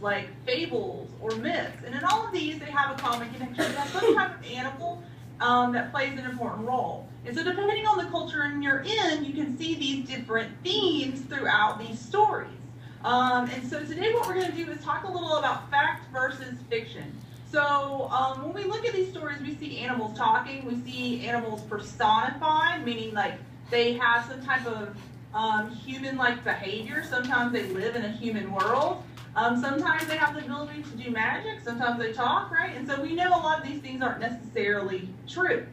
like fables or myths. And in all of these, they have a common connection. They have some type of animal that plays an important role. And so depending on the culture you're in, you can see these different themes throughout these stories. And so today what we're going to do is talk a little about fact versus fiction. So when we look at these stories, we see animals talking, we see animals personified, meaning like they have some type of human-like behavior. Sometimes they live in a human world. Sometimes they have the ability to do magic. Sometimes they talk, right? And so we know a lot of these things aren't necessarily true.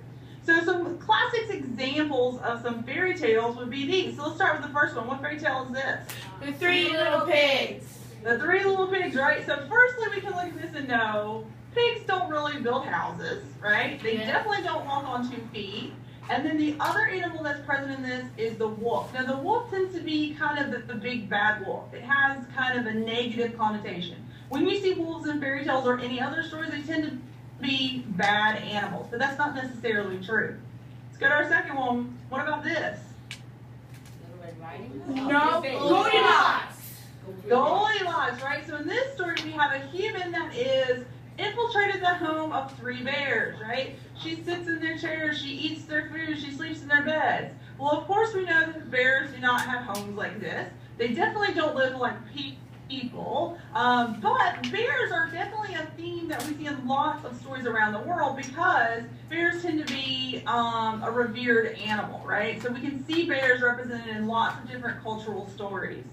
So some classic examples of some fairy tales would be these. So let's start with the first one. What fairy tale is this? The Three Little Pigs. The Three Little Pigs, right? So firstly, we can look at this and know pigs don't really build houses, right? They definitely don't walk on 2 feet. And then the other animal that's present in this is the wolf. Now the wolf tends to be kind of the big bad wolf. It has kind of a negative connotation. When you see wolves in fairy tales or any other stories, they tend to be bad animals, but that's not necessarily true. Let's go to our second one. What about this? No, Goldilocks. Goldilocks, right? So in this story, we have a human that is infiltrated the home of 3 bears, right? She sits in their chairs, she eats their food, she sleeps in their beds. Well, of course we know that bears do not have homes like this. They definitely don't live like people, but bears are definitely a theme that we see in lots of stories around the world because bears tend to be a revered animal, right? So we can see bears represented in lots of different cultural stories.